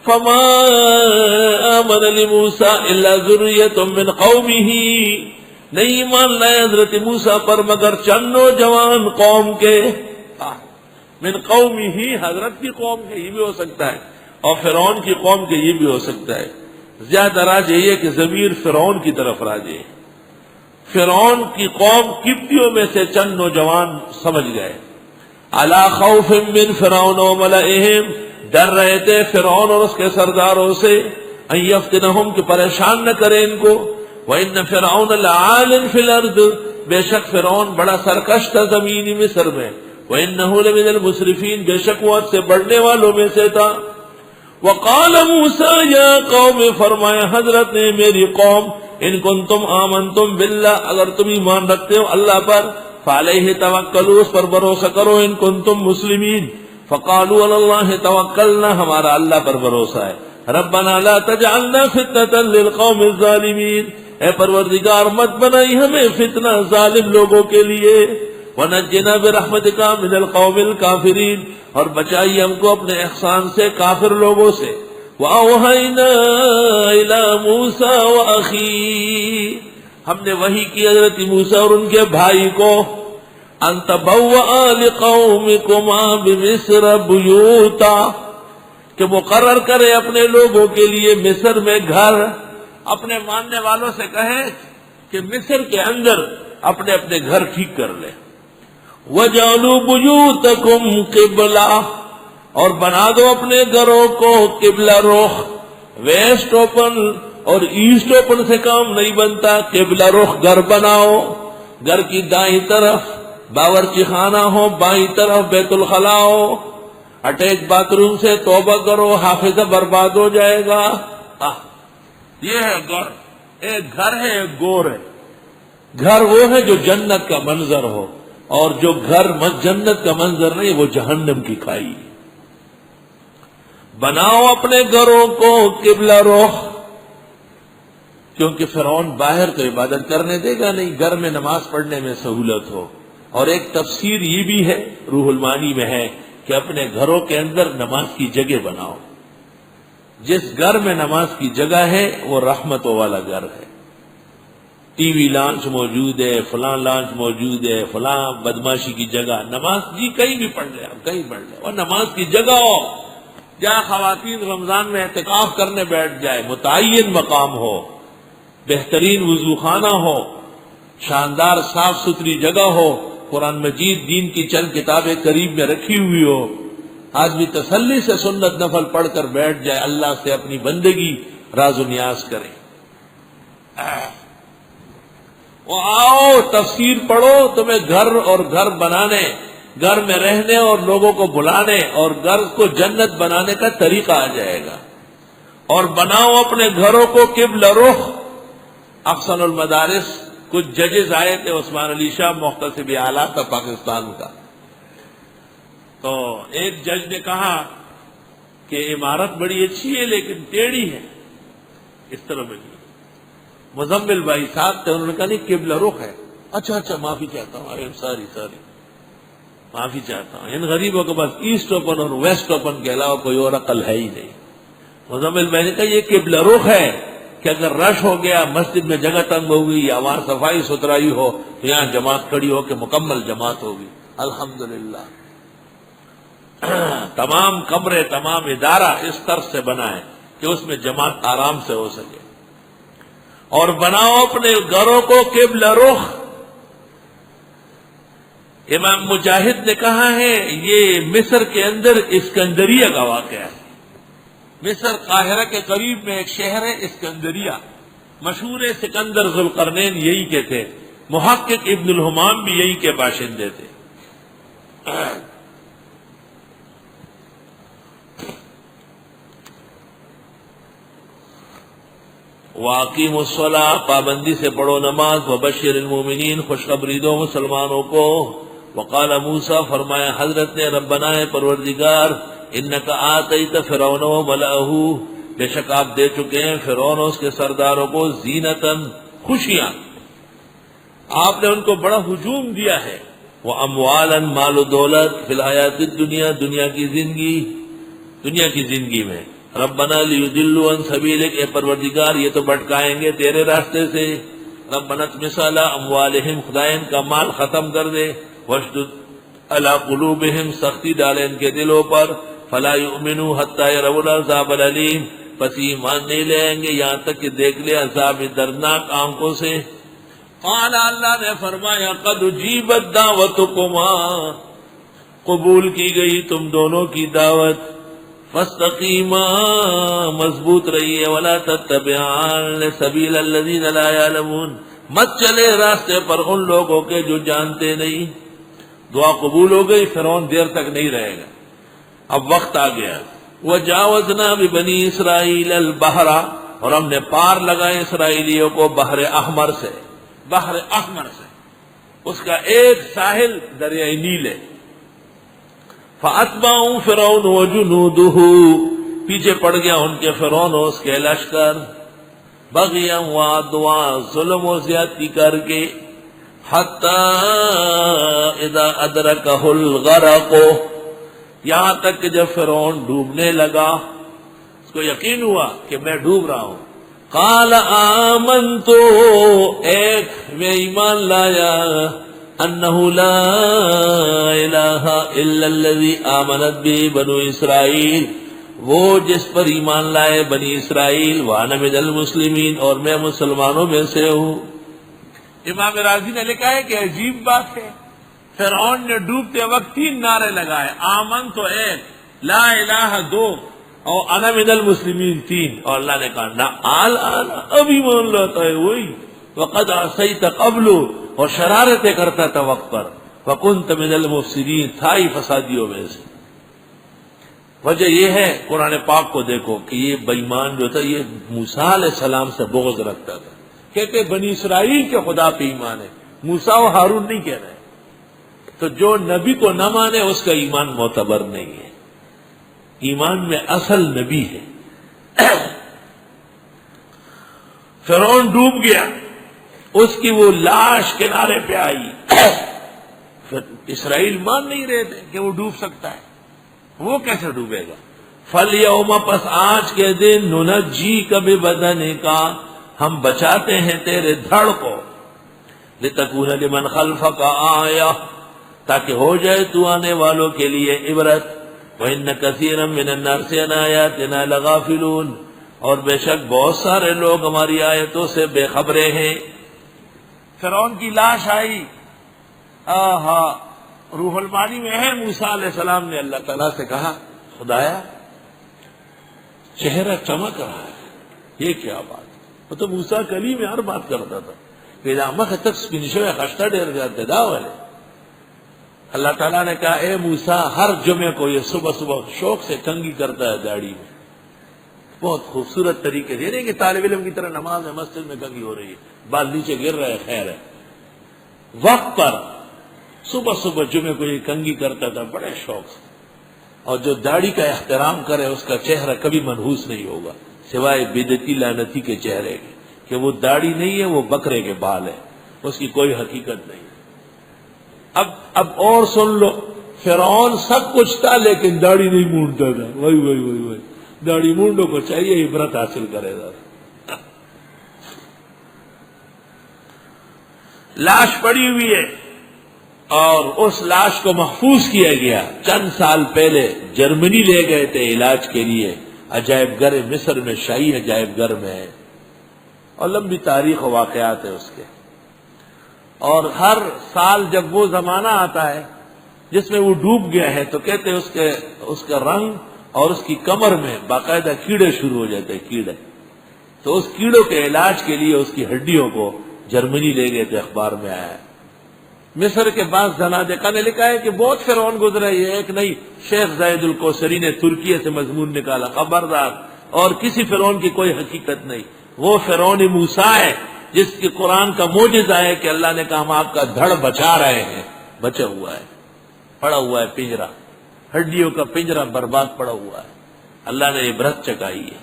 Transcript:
فما آمن لموسیٰ الا ذریۃ من قومہ، نہیں ایمان لائے حضرت موسیٰ پر مگر چند نوجوان قوم کے، من قومہ حضرت کی قوم کے یہ بھی ہو سکتا ہے، اور فرعون کی قوم کے یہ بھی ہو سکتا ہے۔ زیادہ راجح یہ کہ ضمیر فرعون کی طرف راجع ہے، فرعون کی قوم قبطیوں میں سے چند نوجوان سمجھ گئے۔ علی خوف من فرعون و ملئہم، ڈر رہے تھے فرعون اور اس کے سرداروں سے، ان یفتنہم کہ پریشان نہ کرے ان کو، وان فرعون لعال فی الارض، بے شک فرعون بڑا سرکش تھا زمینی مصر میں، وانہ لمن المسرفین، بے شک وہ حد سے بڑھنے والوں میں سے تھا۔ وقال موسیٰ یا قوم، فرمایا حضرت نے میری قوم، ان کنتم آمنتم باللہ، اگر تم ایمان رکھتے ہو اللہ پر، فعلیہ توکلوا، اس پر بھروسہ کرو، ان کنتم مسلمین، فقالوا علی اللہ توکلنا، ہمارا اللہ پر بھروسہ ہے، ربنا لا تجعلنا فتنة للقوم الظالمین، اے پروردگار مت بنائی ہمیں فتنہ ظالم لوگوں کے لیے، ونجنا برحمتک من القوم الکافرین، اور بچائی ہم کو اپنے احسان سے کافر لوگوں سے۔ وَأَوْحَيْنَا إِلَى مُوسَىٰ وَأَخِيهِ، ہم نے وحی کی حضرت موسیٰ اور ان کے بھائی کو، أَن تَبَوَّآ لِقَوْمِكُمَا بِمِصْرَ بُيُوتًا، کہ مقرر کرے اپنے لوگوں کے لیے مصر میں گھر، اپنے ماننے والوں سے کہے کہ مصر کے اندر اپنے اپنے گھر ٹھیک کر لیں۔ وَجَعَلُوا بُيُوتَكُمْ قِبْلَةً، اور بنا دو اپنے گھروں کو قبلہ رخ، ویسٹ اوپن اور ایسٹ اوپن سے کام نہیں بنتا، قبلہ رخ گھر بناؤ، گھر کی دائیں طرف باورچی خانہ ہو، بائیں طرف بیت الخلاء ہو، اٹیچ باتھ روم سے توبہ کرو، حافظہ برباد ہو جائے گا۔ یہ ہے گھر، ایک گھر ہے ایک گور ہے۔ گھر وہ ہے جو جنت کا منظر ہو، اور جو گھر جنت کا منظر نہیں وہ جہنم کی کھائی۔ بناؤ اپنے گھروں کو قبلہ رخ، کیونکہ فرعون باہر تو عبادت کرنے دے گا نہیں، گھر میں نماز پڑھنے میں سہولت ہو۔ اور ایک تفسیر یہ بھی ہے، روح المعانی میں ہے، کہ اپنے گھروں کے اندر نماز کی جگہ بناؤ۔ جس گھر میں نماز کی جگہ ہے وہ رحمتوں والا گھر ہے۔ ٹی وی لانچ موجود ہے، فلاں لانچ موجود ہے، فلاں بدماشی کی جگہ، نماز جی کہیں بھی پڑھ لیں، آپ کہیں پڑھ لیں، اور نماز کی جگہ ہو جہاں خواتین رمضان میں اعتکاف کرنے بیٹھ جائے، متعین مقام ہو، بہترین وضو خانہ ہو، شاندار صاف ستھری جگہ ہو، قرآن مجید دین کی چند کتابیں قریب میں رکھی ہوئی ہو، آدمی تسلی سے سنت نفل پڑھ کر بیٹھ جائے، اللہ سے اپنی بندگی راز و نیاز کرے۔ وہ آؤ تفسیر پڑھو، تمہیں گھر اور گھر بنانے، گھر میں رہنے اور لوگوں کو بلانے اور گھر کو جنت بنانے کا طریقہ آ جائے گا۔ اور بناؤ اپنے گھروں کو قبلہ رخ۔ احسن المدارس کچھ ججز آئے تھے، عثمان علی شاہ محتسب اعلیٰ تھا پاکستان کا، تو ایک جج نے کہا کہ عمارت بڑی اچھی ہے لیکن ٹیڑھی ہے، اس طرح بنی۔ مزمل بھائی صاحب تھے، انہوں نے کہا نہیں قبلہ رخ ہے۔ اچھا معافی چاہتا ہوں، ساری معافی چاہتا ہوں، ان غریبوں کے پاس ایسٹ اوپن اور ویسٹ اوپن کے علاوہ کوئی اور عقل ہے ہی نہیں۔ مزمل بھائی نے کہا یہ قبلہ رخ ہے کہ اگر رش ہو گیا، مسجد میں جگہ تنگ ہو گئی یا وہاں صفائی ستھرائی ہو تو یہاں جماعت کھڑی ہو کے مکمل جماعت ہوگی۔ الحمدللہ تمام کمرے، تمام ادارہ اس طرح سے بنا ہے کہ اس میں جماعت آرام سے ہو سکے۔ اور بناؤ اپنے گھروں کو قبلہ رخ۔ امام مجاہد نے کہا ہے یہ مصر کے اندر اسکندریہ کا واقعہ ہے۔ مصر قاہرہ کے قریب میں ایک شہر ہے اسکندریہ، مشہور ہے سکندر ذوالقرنین یہی کے تھے، محقق ابن الحمام بھی یہی کے باشندے تھے۔ وَأَقِیمُوا الصَّلَاةَ، پابندی سے پڑھو نماز، وَبَشِّرِ الْمُؤْمِنِینَ، خوشخبری دو مسلمانوں کو۔ وقال موسیٰ، فرمایا حضرت نے ربنا پروردگار، انک آتیت فرعون وملأہ، بے شک آپ دے چکے ہیں فرعون اور اس کے سرداروں کو زینتاً، خوشیاں، آپ نے ان کو بڑا ہجوم دیا ہے، وَأَمْوَالًا، مال و دولت، فی الحیات الدنیا، دنیا کی زندگی میں، ربنا لیضلوا عن سبیلک، اے پروردگار یہ تو بھٹکائیں گے تیرے راستے سے، ربنا اطمس علی اموالہم، خدا ان کا مال ختم کر دے، واشدد علی قلوبہم، سختی ڈالے ان کے دلوں پر، فلا یؤمنوا حتی یروا العذاب العلیم، پس ایمان نہیں لیں گے یہاں تک کہ دیکھ لے عذاب دردناک آنکھوں سے۔ قال، اللہ نے فرمایا، قد اجیبت دعوتکما، قبول کی گئی تم دونوں کی دعوت، فاستقیما، مضبوط رہیے، ولا تتبعان سبیل الذین لا یعلمون، مت چلے راستے پر ان لوگوں کے جو جانتے نہیں۔ دعا قبول ہو گئی، فرعون دیر تک نہیں رہے گا، اب وقت آ گیا۔ وجاوزنا ببنی اسرائیل البحر، اور ہم نے پار لگائے اسرائیلیوں کو بحر احمر سے، بحر احمر سے، اس کا ایک ساحل دریائے نیل ہے۔ فَأَتْبَعُوا فِرْعَوْنُ وَجُنُودُهُ، پیچھے پڑ گیا ان کے فرعون اور اس کے لشکر، بغیا وعدوا، ظلم و زیادتی کر کے، حَتَّى اِذَا أَدْرَكَهُ الْغَرَقُ، یہاں تک کہ جب فرعون ڈوبنے لگا، اس کو یقین ہوا کہ میں ڈوب رہا ہوں، قال آمنت، ایک میں ایمان لایا، انہ لا الہ الا الذی آمنت به بنو اسرائیل، وہ جس پر ایمان لائے بنی اسرائیل، وانا من المسلمین، اور میں مسلمانوں میں سے ہوں۔ امام راضی نے لکھا ہے کہ عجیب بات ہے، فرعون نے ڈوبتے وقت 3 نعرے لگائے، آمن تو 1، لا الہ 2، اور انا من المسلمین 3، اور اللہ نے کہا نہ آل اب ایمان لاتا ہے وہی، وقد عصیت قبل، اور شرارتیں کرتا تھا وقت پر، وکنت من المفسدین، تھا ہی فسادیوں میں سے۔ وجہ یہ ہے، قرآن پاک کو دیکھو کہ یہ بے ایمان جو تھا یہ موسیٰ علیہ السلام سے بغض رکھتا تھا، کہتے بنی اسرائیل کے خدا پہ ایمان ہے، موسیٰ و ہارون نہیں کہہ رہے۔ تو جو نبی کو نہ مانے اس کا ایمان معتبر نہیں ہے، ایمان میں اصل نبی ہے۔ فرعون ڈوب گیا، اس کی وہ لاش کنارے پہ آئی، اسرائیل مان نہیں رہے تھے کہ وہ ڈوب سکتا ہے، وہ کیسے ڈوبے گا؟ فَالْيَوْمَ، پس آج کے دن، نُنَجِّيكَ بِبَدَنِكَ، ہم بچاتے ہیں تیرے دھڑ کو، لِتَكُونَ لِمَنْ خَلْفَكَ آیَةً، تاکہ ہو جائے تو آنے والوں کے لیے عبرت، وَإِنَّ كَثِيرًا مِّنَ النَّاسِ عَنْ آيَاتِنَا لَغَافِلُونَ، اور بے شک بہت سارے لوگ ہماری آیتوں سے بے خبریں ہیں۔ فرعون کی لاش آئی، روح المانی میں ہے، موسیٰ علیہ السلام نے اللہ تعالیٰ سے کہا، خدایا چہرہ چمک رہا ہے، یہ کیا بات؟ وہ تو موسیٰ کلیم میں ہر بات کرتا تھا، کہ مخ تک سپنشو خشتہ ڈیر جاتے دا والے۔ اللہ تعالیٰ نے کہا، اے موسیٰ، ہر جمعے کو یہ صبح صبح شوق سے کنگھی کرتا ہے داڑھی میں، بہت خوبصورت طریقے سے، نہیں کہ طالب علم کی طرح نماز میں مسجد میں کنگھی ہو رہی ہے، بال نیچے گر رہے، خیر ہے، وقت پر صبح صبح جمعے کو یہ کنگھی کرتا تھا بڑے شوق سے۔ اور جو داڑھی کا احترام کرے اس کا چہرہ کبھی منحوس نہیں ہوگا، سوائے بدعتی لعنتی کے چہرے کے، کہ وہ داڑھی نہیں ہے، وہ بکرے کے بال ہے، اس کی کوئی حقیقت نہیں۔ اب اور سن لو، فرعون سب کچھ تھا لیکن داڑھی نہیں مونڈتا تھا، وہی داڑھی مونڈوں کو چاہیے عبرت حاصل کرے گا۔ لاش پڑی ہوئی ہے، اور اس لاش کو محفوظ کیا گیا، چند سال پہلے جرمنی لے گئے تھے علاج کے لیے، عجائب گھر مصر میں، شاہی عجائب گھر میں ہے، اور لمبی تاریخ و واقعات ہے اس کے۔ اور ہر سال جب وہ زمانہ آتا ہے جس میں وہ ڈوب گیا ہے تو کہتے ہیں اس کا رنگ اور اس کی کمر میں باقاعدہ کیڑے شروع ہو جاتے ہیں، کیڑے، تو اس کیڑوں کے علاج کے لیے اس کی ہڈیوں کو جرمنی لے گئے تھے، اخبار میں آیا ہے۔ مصر کے بعض زنادقہ نے لکھا ہے کہ بہت فرعون گزرے، یہ ایک نہیں، شیخ زاید الکوثری نے ترکیہ سے مضمون نکالا، خبردار، اور کسی فرعون کی کوئی حقیقت نہیں، وہ فرعون موسیٰ ہے جس کی قرآن کا معجزہ ہے کہ اللہ نے کہا ہم آپ کا دھڑ بچا رہے ہیں، بچا ہوا ہے، پڑا ہوا ہے پنجرہ، ہڈیوں کا پنجرہ برباد پڑا ہوا ہے، اللہ نے عبرت چکائی ہے۔